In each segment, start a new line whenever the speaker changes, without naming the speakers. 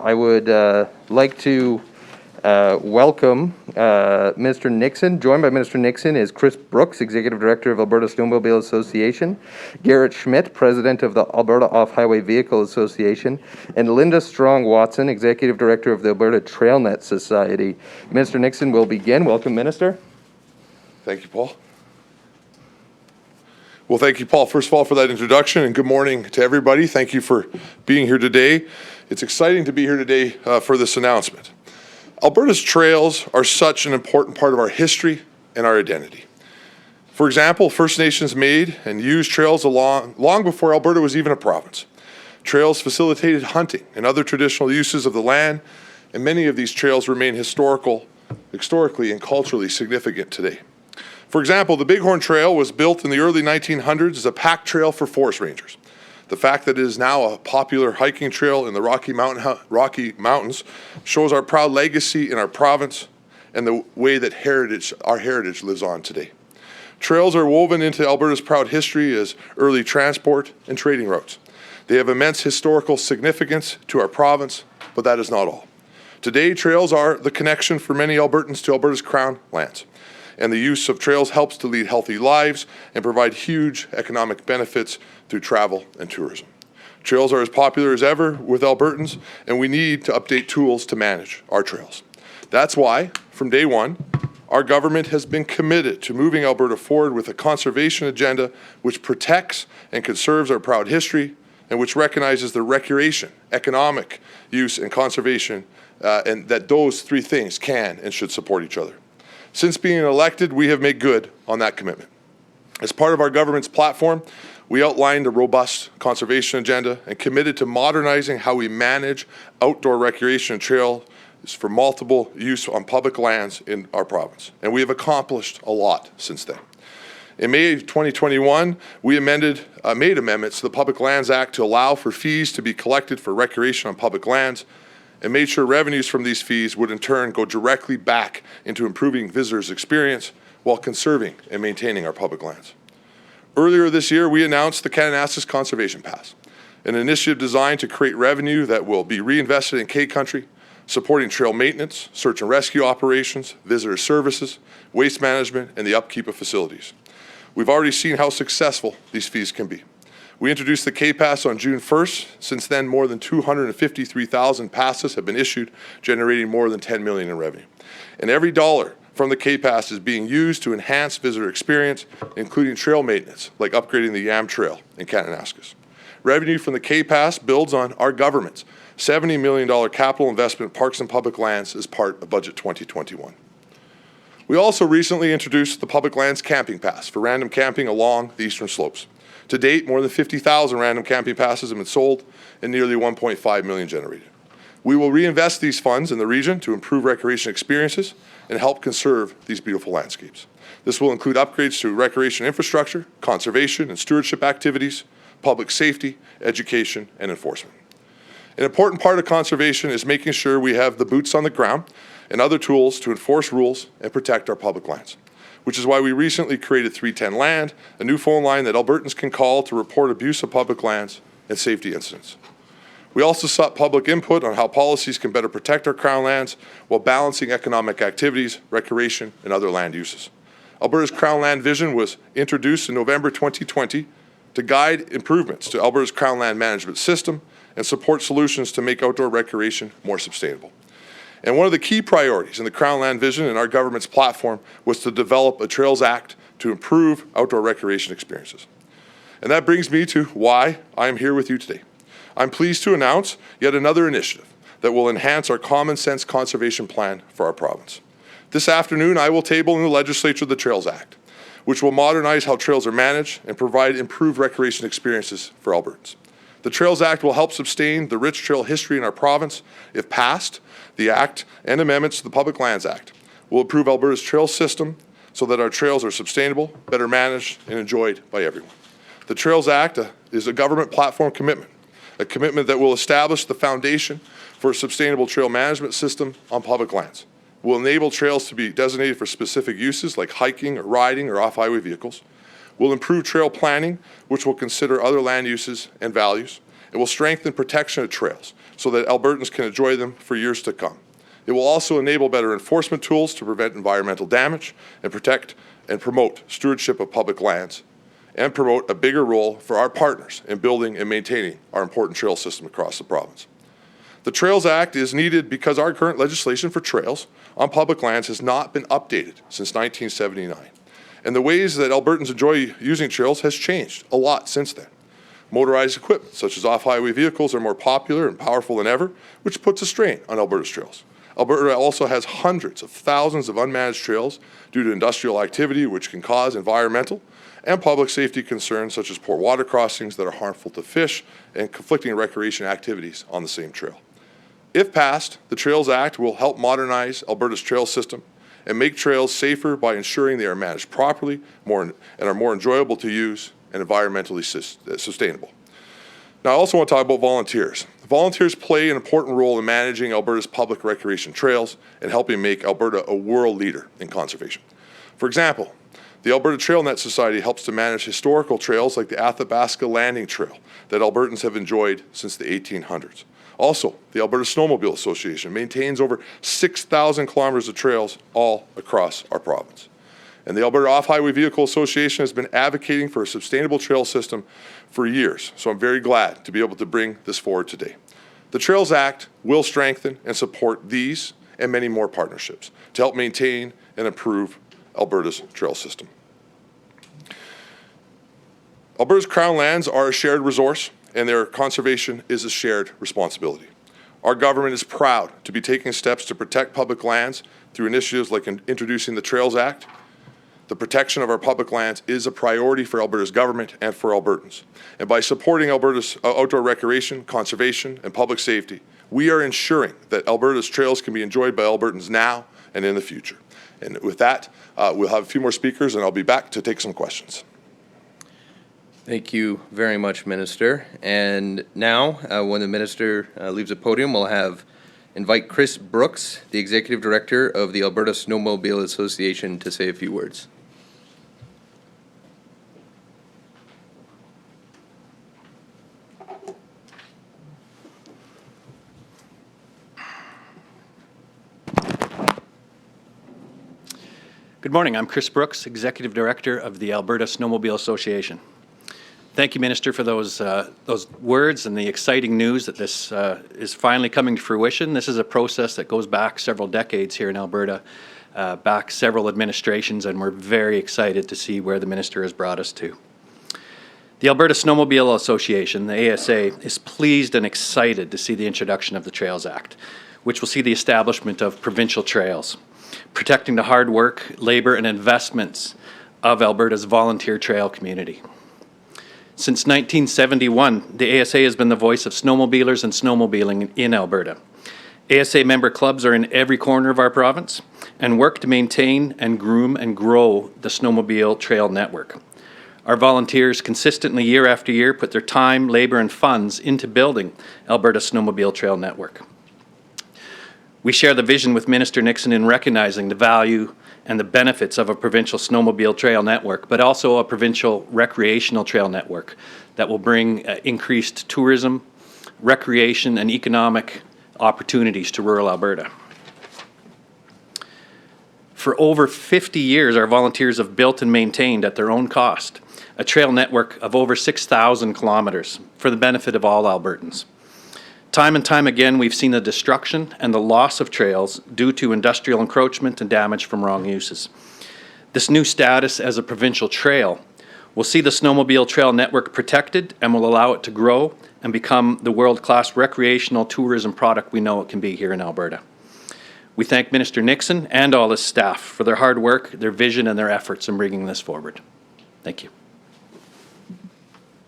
I would like to welcome Mr. Nixon. Joined by Mr. Nixon is Chris Brooks, Executive Director of Alberta Snowmobile Association, Garrett Schmidt, President of the Alberta Off-Highway Vehicle Association, and Linda Strong-Watson, Executive Director of the Alberta TrailNet Society. Mr. Nixon will begin. Welcome, Minister.
Thank you, Paul. Well, thank you, Paul, first of all, for that introduction, and good morning to everybody. Thank you for being here today. It's exciting to be here today for this announcement. Alberta's trails are such an important part of our history and our identity. For example, First Nations made and used trails long before Alberta was even a province. Trails facilitated hunting and other traditional uses of the land, and many of these trails remain historically and culturally significant today. For example, the Bighorn Trail was built in the early 1900s as a pack trail for forest rangers. The fact that it is now a popular hiking trail in the Rocky Mountains shows our proud legacy in our province and the way that our heritage lives on today. Trails are woven into Alberta's proud history as early transport and trading routes. They have immense historical significance to our province, but that is not all. Today, trails are the connection for many Albertans to Alberta's Crown lands. And the use of trails helps to lead healthy lives and provide huge economic benefits through travel and tourism. Trails are as popular as ever with Albertans, and we need to update tools to manage our trails. That's why, from day one, our government has been committed to moving Alberta forward with a conservation agenda which protects and conserves our proud history and which recognizes the recreation, economic use, and conservation, and that those three things can and should support each other. Since being elected, we have made good on that commitment. As part of our government's platform, we outlined a robust conservation agenda and committed to modernizing how we manage outdoor recreation and trails for multiple use on public lands in our province. And we have accomplished a lot since then. In May of 2021, we made amendments to the Public Lands Act to allow for fees to be collected for recreation on public lands, and made sure revenues from these fees would in turn go directly back into improving visitors' experience while conserving and maintaining our public lands. Earlier this year, we announced the Kananaskis Conservation Pass, an initiative designed to create revenue that will be reinvested in K-Country, supporting trail maintenance, search and rescue operations, visitor services, waste management, and the upkeep of facilities. We've already seen how successful these fees can be. We introduced the K-Pass on June 1st. Since then, more than 253,000 passes have been issued, generating more than $10 million in revenue. And every dollar from the K-Pass is being used to enhance visitor experience, including trail maintenance, like upgrading the Yam Trail in Kananaskis. Revenue from the K-Pass builds on our government's $70 million capital investment in parks and public lands as part of Budget 2021. We also recently introduced the Public Lands Camping Pass for random camping along the eastern slopes. To date, more than 50,000 random camping passes have been sold and nearly 1.5 million generated. We will reinvest these funds in the region to improve recreation experiences and help conserve these beautiful landscapes. This will include upgrades to recreation infrastructure, conservation and stewardship activities, public safety, education, and enforcement. An important part of conservation is making sure we have the boots on the ground and other tools to enforce rules and protect our public lands, which is why we recently created 310 Land, a new phone line that Albertans can call to report abuse of public lands and safety incidents. We also sought public input on how policies can better protect our Crown lands while balancing economic activities, recreation, and other land uses. Alberta's Crown Land Vision was introduced in November 2020 to guide improvements to Alberta's Crown Land Management System and support solutions to make outdoor recreation more sustainable. And one of the key priorities in the Crown Land Vision and our government's platform was to develop a Trails Act to improve outdoor recreation experiences. And that brings me to why I am here with you today. I'm pleased to announce yet another initiative that will enhance our common sense conservation plan for our province. This afternoon, I will table in the legislature the Trails Act, which will modernize how trails are managed and provide improved recreation experiences for Albertans. The Trails Act will help sustain the rich trail history in our province. If passed, the Act and amendments to the Public Lands Act will improve Alberta's trail system so that our trails are sustainable, better managed, and enjoyed by everyone. The Trails Act is a government platform commitment, a commitment that will establish the foundation for a sustainable trail management system on public lands. It will enable trails to be designated for specific uses like hiking or riding or off-highway vehicles. Will improve trail planning, which will consider other land uses and values, It will strengthen protection of trails so that Albertans can enjoy them for years to come. It will also enable better enforcement tools to prevent environmental damage and protect and promote stewardship of public lands, and promote a bigger role for our partners in building and maintaining our important trail system across the province. The Trails Act is needed because our current legislation for trails on public lands has not been updated since 1979. And the ways that Albertans enjoy using trails has changed a lot since then. Motorized equipment, such as off-highway vehicles, are more popular and powerful than ever, which puts a strain on Alberta's trails. Alberta also has hundreds of thousands of unmanaged trails due to industrial activity, which can cause environmental and public safety concerns, such as poor water crossings that are harmful to fish and conflicting recreation activities on the same trail. If passed, the Trails Act will help modernize Alberta's trail system and make trails safer by ensuring they are managed properly and are more enjoyable to use and environmentally sustainable. Now, I also want to talk about volunteers. Volunteers play an important role in managing Alberta's public recreation trails and helping make Alberta a world leader in conservation. For example, the Alberta Trail Net Society helps to manage historical trails like the Athabasca Landing Trail that Albertans have enjoyed since the 1800s. Also, the Alberta Snowmobile Association maintains over 6,000 kilometers of trails all across our province. And the Alberta Off-Highway Vehicle Association has been advocating for a sustainable trail system for years, so I'm very glad to be able to bring this forward today. The Trails Act will strengthen and support these and many more partnerships to help maintain and improve Alberta's trail system. Alberta's Crown lands are a shared resource, and their conservation is a shared responsibility. Our government is proud to be taking steps to protect public lands through initiatives like introducing the Trails Act. The protection of our public lands is a priority for Alberta's government and for Albertans. And by supporting Alberta's outdoor recreation, conservation, and public safety, we are ensuring that Alberta's trails can be enjoyed by Albertans now and in the future. And with that, we'll have a few more speakers, and I'll be back to take some questions.
Thank you very much, Minister. And now, when the Minister leaves the podium, we'll invite Chris Brooks, the Executive Director of the Alberta Snowmobile Association, to say a few words.
Good morning. I'm Chris Brooks, Executive Director of the Alberta Snowmobile Association. Thank you, Minister, for those words and the exciting news that this is finally coming to fruition. This is a process that goes back several decades here in Alberta, back several administrations, and we're very excited to see where the Minister has brought us to. The Alberta Snowmobile Association, the ASA, is pleased and excited to see the introduction of the Trails Act, which will see the establishment of provincial trails, protecting the hard work, labor, and investments of Alberta's volunteer trail community. Since 1971, the ASA has been the voice of snowmobilers and snowmobiling in Alberta. ASA member clubs are in every corner of our province and work to maintain and groom and grow the snowmobile trail network. Our volunteers consistently, year after year, put their time, labor, and funds into building Alberta's snowmobile trail network. We share the vision with Minister Nixon in recognizing the value and the benefits of a provincial snowmobile trail network, but also a provincial recreational trail network that will bring increased tourism, recreation, and economic opportunities to rural Alberta. For over 50 years, our volunteers have built and maintained at their own cost a trail network of over 6,000 kilometers for the benefit of all Albertans. Time and time again, we've seen the destruction and the loss of trails due to industrial encroachment and damage from wrong uses. This new status as a provincial trail will see the snowmobile trail network protected and will allow it to grow and become the world-class recreational tourism product we know it can be here in Alberta. We thank Minister Nixon and all his staff for their hard work, their vision, and their efforts in bringing this forward. Thank you.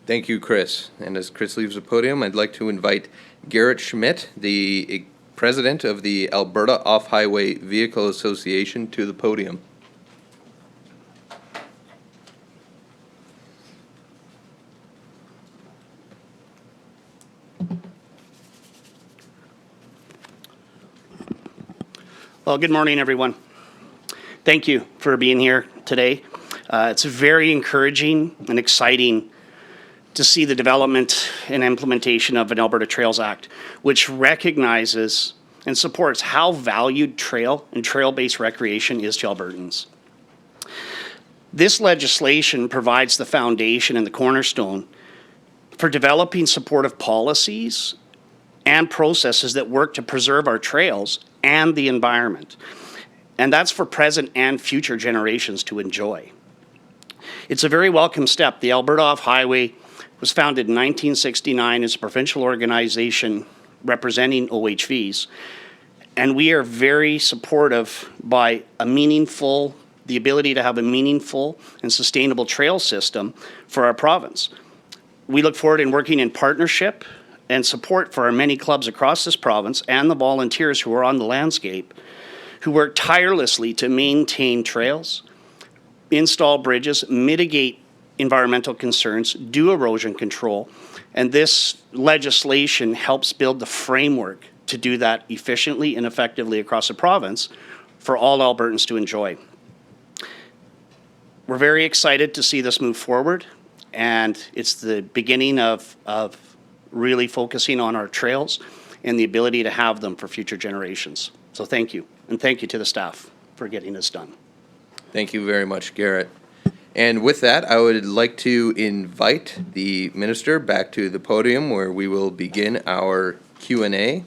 Thank you, Chris. And as Chris leaves the podium, I'd like to invite Garrett Schmidt, the President of the Alberta Off-Highway Vehicle Association, to the podium.
Well, good morning, everyone. Thank you for being here today. It's very encouraging and exciting to see the development and implementation of an Alberta Trails Act, which recognizes and supports how valued trail and trail-based recreation is to Albertans. This legislation provides the foundation and the cornerstone for developing supportive policies and processes that work to preserve our trails and the environment. And that's for present and future generations to enjoy. It's a very welcome step. The Alberta OffHighway was founded in 1969 as a provincial organization representing OHVS. And we are very supportive by the ability to have a meaningful and sustainable trail system for our province. We look forward in working in partnership and support for our many clubs across this province and the volunteers who are on the landscape, who work tirelessly to maintain trails, install bridges, mitigate environmental concerns, do erosion control, and this legislation helps build the framework to do that efficiently and effectively across the province for all Albertans to enjoy. We're very excited to see this move forward, and it's the beginning of really focusing on our trails and the ability to have them for future generations. So thank you, and thank you to the staff for getting this done.
Thank you very much, Garrett. And with that, I would like to invite the minister back to the podium where we will begin our Q&A.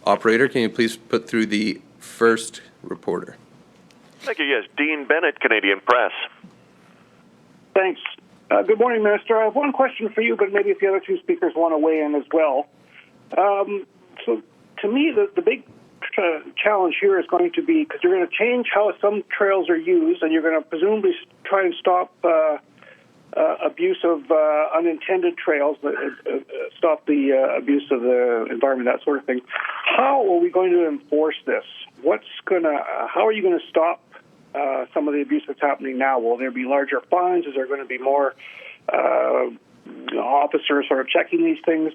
Operator, can you please put through the first reporter?
Thank you. Yes, Dean Bennett, Canadian Press.
Thanks. Good morning, Minister. I have one question for you, but maybe if the other two speakers want to weigh in as well. So to me, the big challenge here is going to be, because you're going to change how some trails are used, and you're going to presumably try and stop abuse of unintended trails, stop the abuse of the environment, that sort of thing. How are we going to enforce this? How are you going to stop some of the abuse that's happening now? Will there be larger fines? Is there going to be more officers sort of checking these things?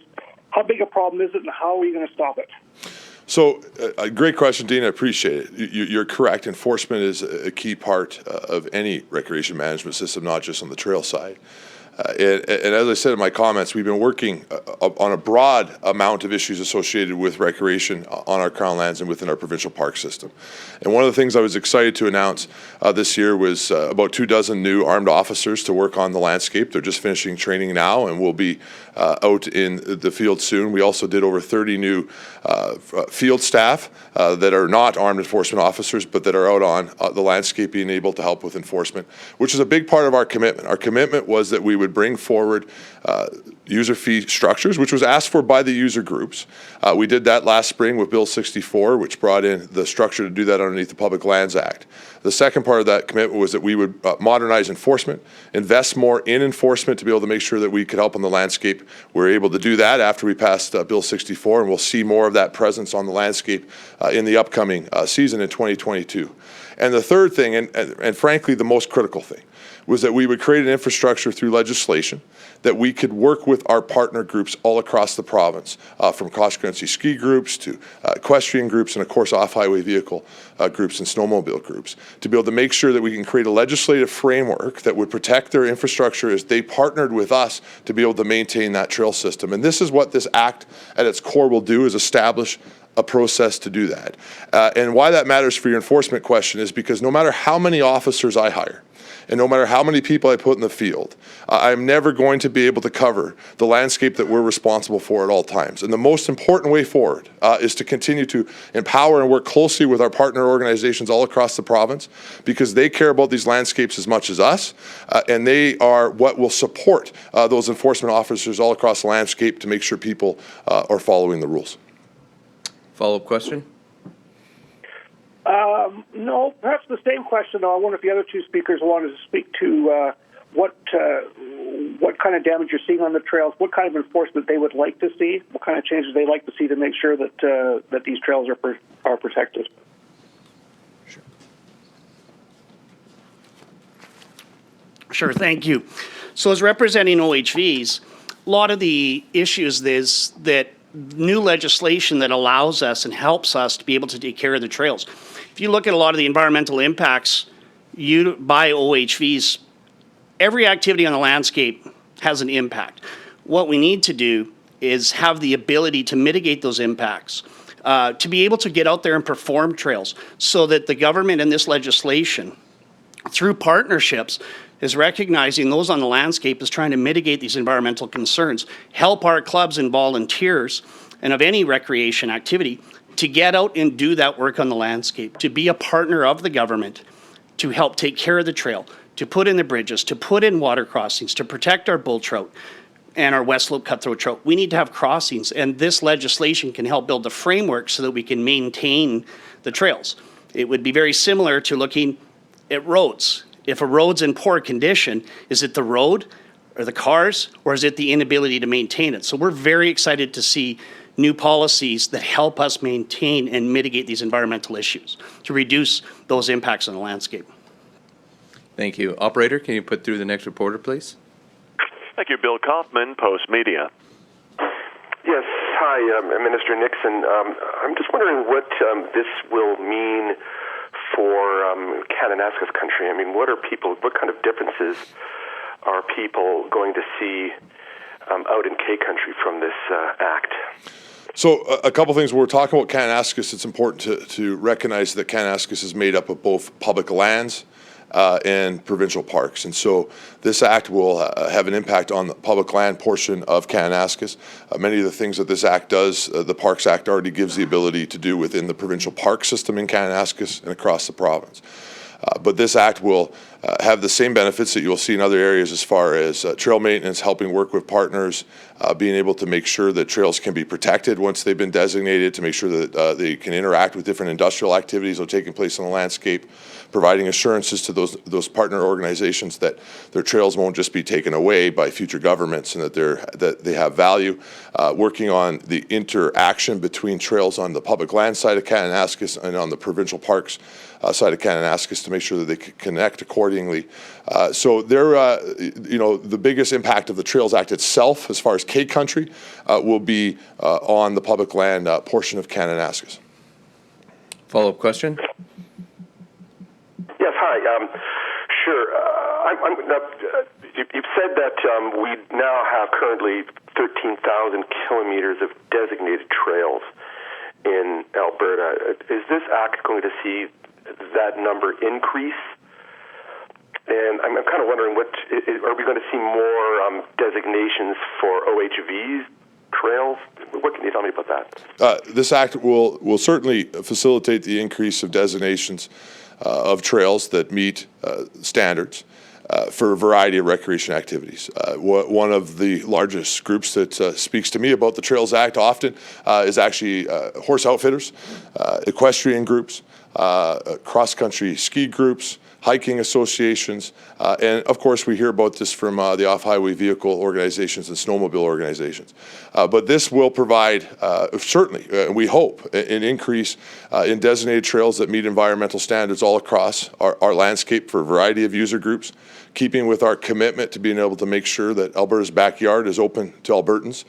How big a problem is it, and how are we going to stop it?
So, a great question, Dean. I appreciate it. You're correct. Enforcement is a key part of any recreation management system, not just on the trail side. And as I said in my comments, we've been working on a broad amount of issues associated with recreation on our Crown lands and within our provincial park system. And one of the things I was excited to announce this year was about 24 new armed officers to work on the landscape. They're just finishing training now and will be out in the field soon. We also did over 30 new field staff that are not armed enforcement officers, but that are out on the landscape being able to help with enforcement, which is a big part of our commitment. Our commitment was that we would bring forward user fee structures, which was asked for by the user groups. We did that last spring with Bill 64, which brought in the structure to do that underneath the Public Lands Act. The second part of that commitment was that we would modernize enforcement, invest more in enforcement to be able to make sure that we could help on the landscape. We were able to do that after we passed Bill 64, and we'll see more of that presence on the landscape in the upcoming season in 2022. And the third thing, and frankly the most critical thing, was that we would create an infrastructure through legislation that we could work with our partner groups all across the province, from cross-country ski groups to equestrian groups and, of course, off-highway vehicle groups and snowmobile groups, to be able to make sure that we can create a legislative framework that would protect their infrastructure as they partnered with us to be able to maintain that trail system. And this is what this act at its core will do, is establish a process to do that. And why that matters for your enforcement question is because no matter how many officers I hire, and no matter how many people I put in the field, I'm never going to be able to cover the landscape that we're responsible for at all times. And the most important way forward is to continue to empower and work closely with our partner organizations all across the province, because they care about these landscapes as much as us, and they are what will support those enforcement officers all across the landscape to make sure people are following the rules.
Follow-up question?
No, perhaps the same question, though. I wonder if the other two speakers wanted to speak to what kind of damage you're seeing on the trails, what kind of enforcement they would like to see, what kind of changes they'd like to see to make sure that these trails are protected.
Sure, thank you. So as representing OHVs, a lot of the issues is that new legislation that allows us and helps us to be able to take care of the trails. If you look at a lot of the environmental impacts by OHVs, every activity on the landscape has an impact. What we need to do is have the ability to mitigate those impacts, to be able to get out there and perform trails so that the government and this legislation, through partnerships, is recognizing those on the landscape as trying to mitigate these environmental concerns, help our clubs and volunteers and of any recreation activity to get out and do that work on the landscape, to be a partner of the government, to help take care of the trail, to put in the bridges, to put in water crossings, to protect our bull trout and our West Slope cutthroat trout. We need to have crossings, and this legislation can help build the framework so that we can maintain the trails. It would be very similar to looking at roads. If a road's in poor condition, is it the road or the cars, or is it the inability to maintain it? So we're very excited to see new policies that help us maintain and mitigate these environmental issues to reduce those impacts on the landscape.
Thank you. Operator, can you put through the next reporter, please?
Thank you, Bill Kaufman, Post Media.
Yes, hi, Minister Nixon. I'm just wondering what this will mean for Kananaskis country. I mean, what kind of differences are people going to see out in K country from this act?
So a couple things. When we're talking about Kananaskis, it's important to recognize that Kananaskis is made up of both public lands and provincial parks. And so this act will have an impact on the public land portion of Kananaskis. Many of the things that this act does, the Parks Act already gives the ability to do within the provincial park system in Kananaskis and across the province. But this act will have the same benefits that you'll see in other areas as far as trail maintenance, helping work with partners, being able to make sure that trails can be protected once they've been designated, to make sure that they can interact with different industrial activities that are taking place on the landscape, providing assurances to those partner organizations that their trails won't just be taken away by future governments and that they have value, working on the interaction between trails on the public land side of Kananaskis and on the provincial parks side of Kananaskis to make sure that they can connect accordingly. So the biggest impact of the Trails Act itself, as far as K country, will be on the public land portion of Kananaskis.
Follow-up question?
Yes, hi. Sure. You've said that we now have currently 13,000 kilometers of designated trails in Alberta. Is this act going to see that number increase? And I'm kind of wondering, are we going to see more designations for OHVs trails? What can you tell me about that?
This act will certainly facilitate the increase of designations of trails that meet standards for a variety of recreation activities. One of the largest groups that speaks to me about the Trails Act often is actually horse outfitters, equestrian groups, cross-country ski groups, hiking associations, and of course we hear about this from the off-highway vehicle organizations and snowmobile organizations. But this will provide, certainly, we hope, an increase in designated trails that meet environmental standards all across our landscape for a variety of user groups, keeping with our commitment to being able to make sure that Alberta's backyard is open to Albertans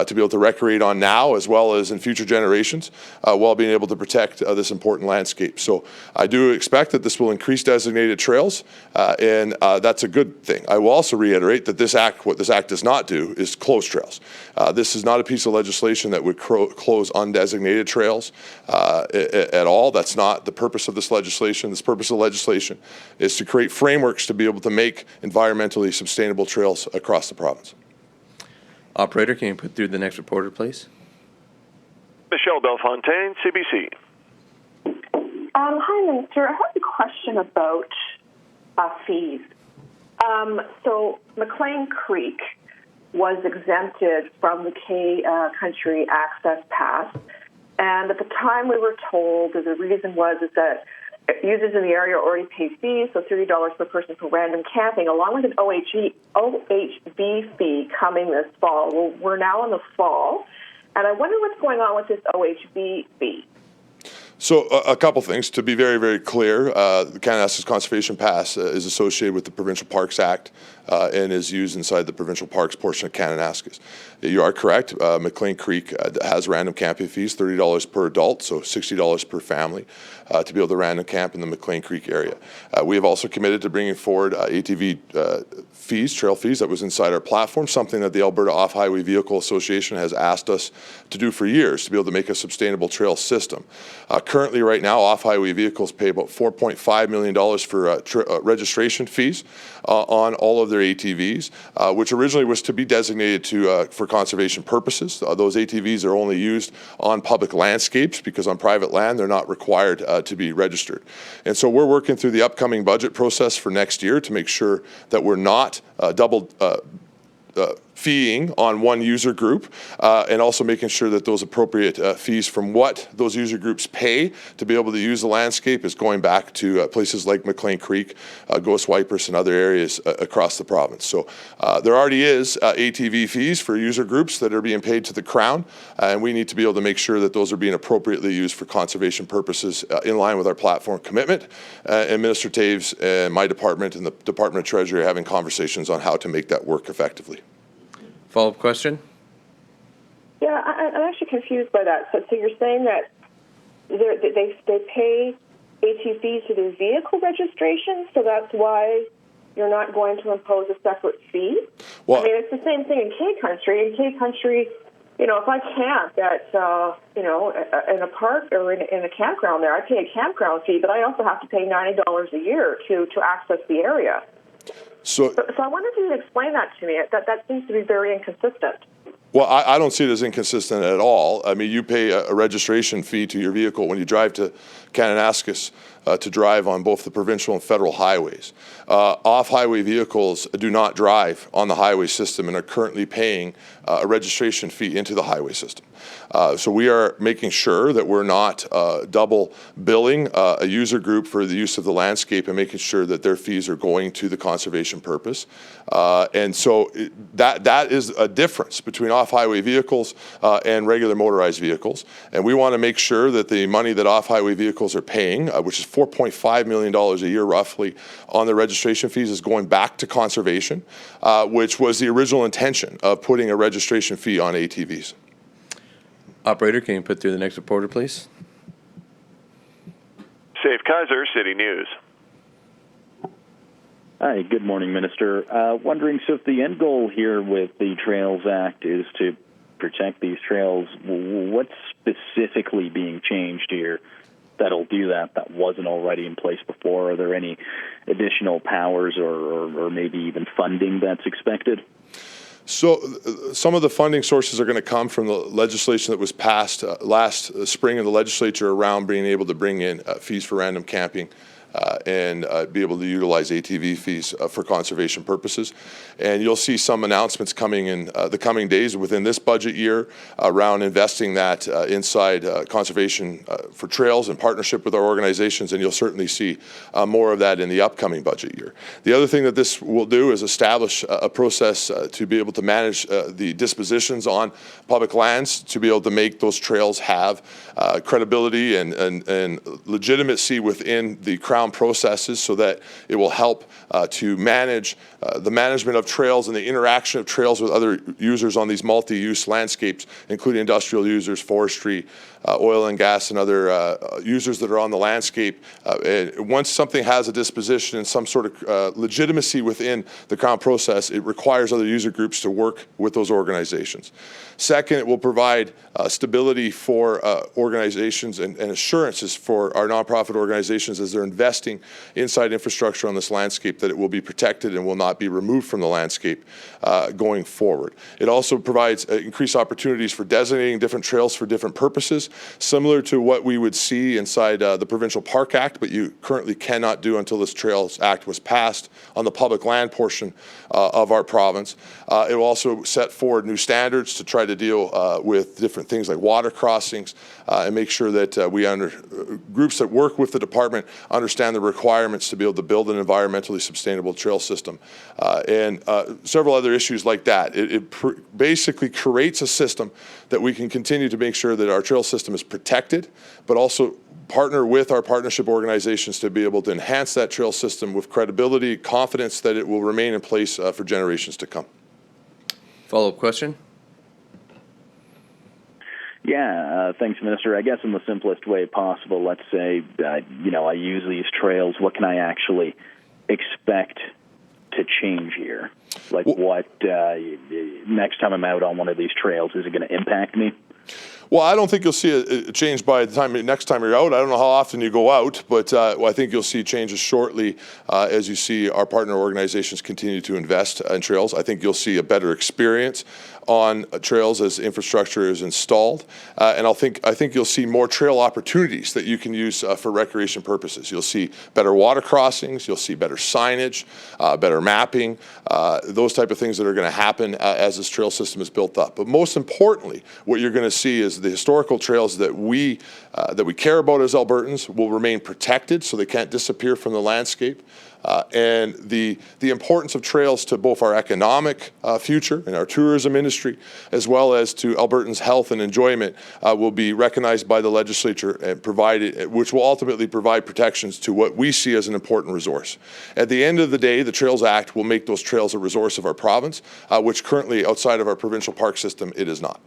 to be able to recreate on now as well as in future generations while being able to protect this important landscape. So I do expect that this will increase designated trails and that's a good thing. I will also reiterate that what this act does not do is close trails. This is not a piece of legislation that would close undesignated trails at all. That's not the purpose of this legislation. This purpose of legislation is to create frameworks to be able to make environmentally sustainable trails across the province.
Operator, can you put through the next reporter, please?
Michelle Belfontaine, CBC.
Hi, Minister. I have a question about fees. So McLean Creek was exempted from the K Country Access Pass, and at the time we were told that the reason was that users in the area already pay fees, so $30 per person for random camping, along with an OHV fee coming this fall. Well, we're now in the fall, and I wonder what's going on with this OHV fee.
So a couple things. To be very, very clear, the Kananaskis Conservation Pass is associated with the Provincial Parks Act and is used inside the provincial parks portion of Kananaskis. You are correct. McLean Creek has random camping fees, $30 per adult, so $60 per family to be able to random camp in the McLean Creek area. We have also committed to bringing forward ATV fees, trail fees, that was inside our platform, something that the Alberta Off-Highway Vehicle Association has asked us to do for years to be able to make a sustainable trail system. Currently, right now, off-highway vehicles pay about $4.5 million for registration fees on all of their ATVs, which originally was to be designated for conservation purposes. Those ATVs are only used on public landscapes because on private land they're not required to be registered. And so we're working through the upcoming budget process for next year to make sure that we're not double feeing on one user group and also making sure that those appropriate fees from what those user groups pay to be able to use the landscape is going back to places like McLean Creek, Ghost Wipers and other areas across the province. So there already is ATV fees for user groups that are being paid to the Crown, and we need to be able to make sure that those are being appropriately used for conservation purposes in line with our platform commitment. And Minister Taves and my department and the Department of Treasury are having conversations on how to make that work effectively.
Follow-up question?
Yeah, I'm actually confused by that. So you're saying that they pay ATVs to their vehicle registration, so that's why you're not going to impose a separate fee?
Well,
I mean, it's the same thing in K-Country. In K-Country, you know, if I camp at, in a park or in a campground there, I pay a campground fee, but I also have to pay $90 a year to access the area. So I wonder if you could explain that to me. That seems to be very inconsistent.
Well, I don't see it as inconsistent at all. I mean, you pay a registration fee to your vehicle when you drive to Kananaskis to drive on both the provincial and federal highways. Off-highway vehicles do not drive on the highway system and are currently paying a registration fee into the highway system. So we are making sure that we're not double billing a user group for the use of the landscape and making sure that their fees are going to the conservation purpose. And so that is a difference between off-highway vehicles and regular motorized vehicles. And we want to make sure that the money that off-highway vehicles are paying, which is $4.5 million a year roughly on the registration fees, is going back to conservation, which was the original intention of putting a registration fee on ATVs.
Operator, can you put through the next reporter, please?
Safe Kaiser, City News.
Hi, good morning, Minister. Wondering, so if the end goal here with the Trails Act is to protect these trails, what's specifically being changed here that'll do that wasn't already in place before? Are there any additional powers or maybe even funding that's expected?
So some of the funding sources are going to come from the legislation that was passed last spring in the legislature around being able to bring in fees for random camping and be able to utilize ATV fees for conservation purposes. And you'll see some announcements coming in the coming days within this budget year around investing that inside conservation for trails in partnership with our organizations, and you'll certainly see more of that in the upcoming budget year. The other thing that this will do is establish a process to be able to manage the dispositions on public lands, to be able to make those trails have credibility and legitimacy within the Crown processes, so that it will help to manage the management of trails and the interaction of trails with other users on these multi-use landscapes, including industrial users, forestry, oil and gas, and other users that are on the landscape. Once something has a disposition and some sort of legitimacy within the Crown process, it requires other user groups to work with those organizations. Second, it will provide stability for organizations and assurances for our nonprofit organizations as they're investing inside infrastructure on this landscape, that it will be protected and will not be removed from the landscape going forward. It also provides increased opportunities for designating different trails for different purposes, similar to what we would see inside the Provincial Park Act, but you currently cannot do until this Trails Act was passed on the public land portion of our province. It will also set forward new standards to try to deal with different things like water crossings and make sure that groups that work with the department understand the requirements to be able to build an environmentally sustainable trail system and several other issues like that. It basically creates a system that we can continue to make sure that our trail system is protected, but also partner with our partnership organizations to be able to enhance that trail system with credibility, confidence that it will remain in place for generations to come.
Follow-up question?
Yeah, thanks, Minister. I guess in the simplest way possible, let's say, I use these trails. What can I actually expect to change here? Like what, next time I'm out on one of these trails, is it going to impact me?
Well, I don't think you'll see a change by the time next time you're out. I don't know how often you go out, but I think you'll see changes shortly as you see our partner organizations continue to invest in trails. I think you'll see a better experience on trails as infrastructure is installed, and I think you'll see more trail opportunities that you can use for recreation purposes. You'll see better water crossings, you'll see better signage, better mapping, those type of things that are going to happen as this trail system is built up. But most importantly, what you're going to see is the historical trails that we care about as Albertans will remain protected, so they can't disappear from the landscape. And the importance of trails to both our economic future and our tourism industry, as well as to Albertans' health and enjoyment, will be recognized by the legislature and provided, which will ultimately provide protections to what we see as an important resource. At the end of the day, the Trails Act will make those trails a resource of our province, which currently outside of our provincial park system, it is not.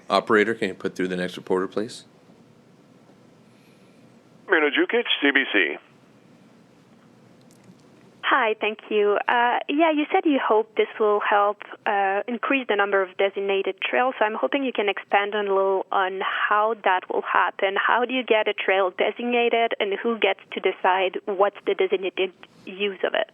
Operator, can you put through the next reporter, please?
Mirna Jukic, CBC.
Hi, thank you. You said you hope this will help increase the number of designated trails. So I'm hoping you can expand a little on how that will happen. How do you get a trail designated, and who gets to decide what's the designated use of it?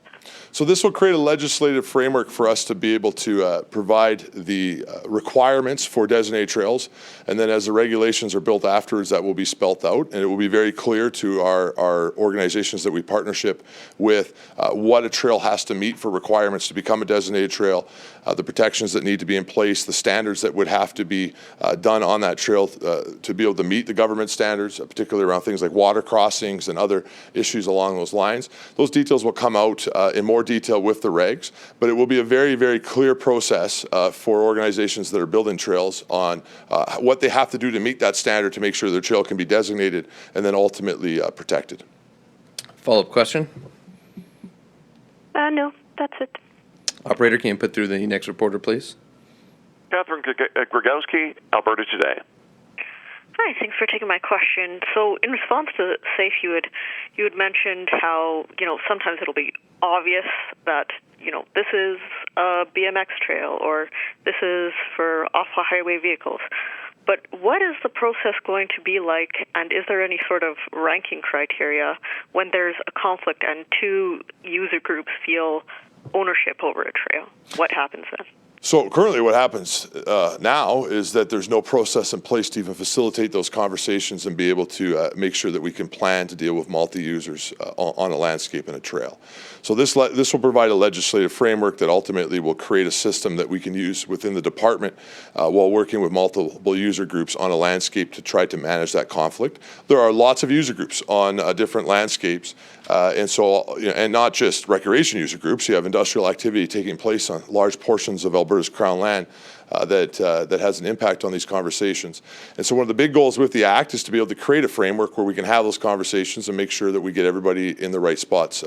So this will create a legislative framework for us to be able to provide the requirements for designated trails, and then as the regulations are built afterwards, that will be spelt out, and it will be very clear to our organizations that we partnership with what a trail has to meet for requirements to become a designated trail, the protections that need to be in place, the standards that would have to be done on that trail to be able to meet the government standards, particularly around things like water crossings and other issues along those lines. Those details will come out in more detail with the regs, but it will be a very, very clear process for organizations that are building trails on what they have to do to meet that standard to make sure their trail can be designated and then ultimately protected.
Follow-up question?
No, that's it.
Operator, can you put through the next reporter, please?
Catherine Grigowski, Alberta Today.
Hi, thanks for taking my question. So in response to SAFE, you had mentioned how, sometimes it'll be obvious that, this is a BMX trail or this is for off-highway vehicles. But what is the process going to be like, and is there any sort of ranking criteria when there's a conflict and two user groups feel ownership over a trail? What happens then?
So currently what happens now is that there's no process in place to even facilitate those conversations and be able to make sure that we can plan to deal with multi-users on a landscape and a trail. So this will provide a legislative framework that ultimately will create a system that we can use within the department while working with multiple user groups on a landscape to try to manage that conflict. There are lots of user groups on different landscapes, and not just recreation user groups. You have industrial activity taking place on large portions of Alberta's Crown land that has an impact on these conversations. And so one of the big goals with the Act is to be able to create a framework where we can have those conversations and make sure that we get everybody in the right spots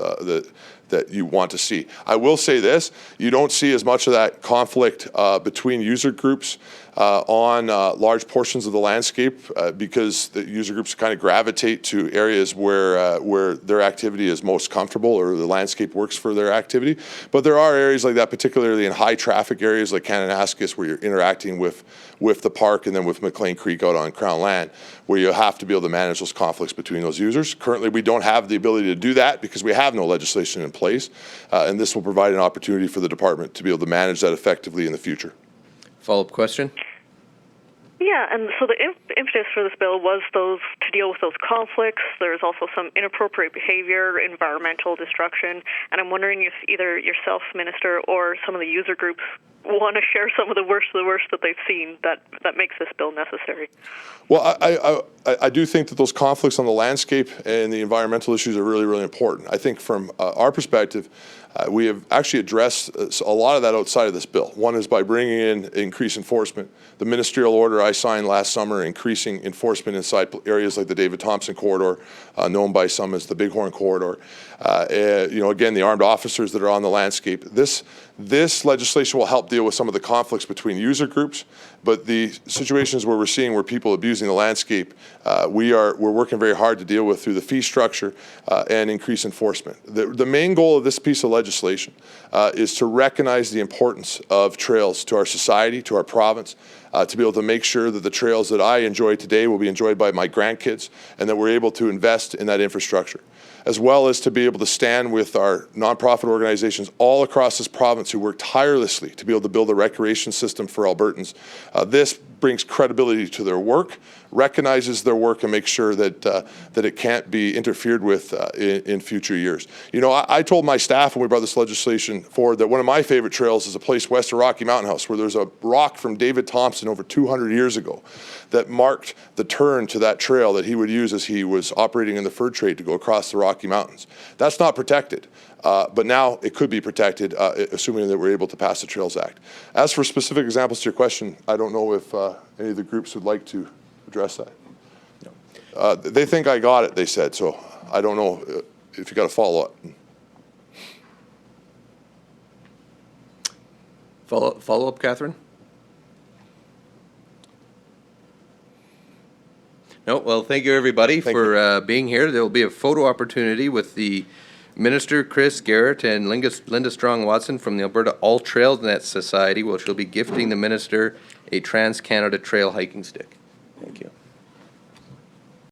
that you want to see. I will say this, you don't see as much of that conflict between user groups on large portions of the landscape because the user groups kind of gravitate to areas where their activity is most comfortable or the landscape works for their activity. But there are areas like that, particularly in high traffic areas like Kananaskis, where you're interacting with the park and then with McLean Creek out on Crown land, where you have to be able to manage those conflicts between those users. Currently, we don't have the ability to do that because we have no legislation in place, and this will provide an opportunity for the department to be able to manage that effectively in the future.
Follow-up question?
Yeah, and so the impetus for this bill was to deal with those conflicts. There's also some inappropriate behavior, environmental destruction, and I'm wondering if either yourself, Minister, or some of the user groups want to share some of the worst that they've seen that makes this bill necessary?
Well, I do think that those conflicts on the landscape and the environmental issues are really, really important. I think from our perspective, we have actually addressed a lot of that outside of this bill. One is by bringing in increased enforcement. The ministerial order I signed last summer increasing enforcement inside areas like the David Thompson corridor, known by some as the Bighorn corridor. Again, the armed officers that are on the landscape. This legislation will help deal with some of the conflicts between user groups, but the situations where we're seeing where people abusing the landscape, we're working very hard to deal with through the fee structure and increase enforcement. The main goal of this piece of legislation is to recognize the importance of trails to our society, to our province, to be able to make sure that the trails that I enjoy today will be enjoyed by my grandkids, and that we're able to invest in that infrastructure, as well as to be able to stand with our nonprofit organizations all across this province who work tirelessly to be able to build a recreation system for Albertans. This brings credibility to their work, recognizes their work, and makes sure that it can't be interfered with in future years. You know, I told my staff when we brought this legislation forward that one of my favorite trails is a place west of Rocky Mountain House where there's a rock from David Thompson over 200 years ago that marked the turn to that trail that he would use as he was operating in the fur trade to go across the Rocky Mountains. That's not protected. But now it could be protected, assuming that we're able to pass the Trails Act. As for specific examples to your question, I don't know if any of the groups would like to address that. No. They think I got it, they said, so I don't know if you got a follow-up.
Follow-up, Catherine? No, well, thank you, everybody, for being here. There will be a photo opportunity with the Minister Chris Garrett and Linda Strong-Watson from the Alberta All Trails Net Society, which will be gifting the Minister a Trans-Canada Trail hiking stick. Thank you.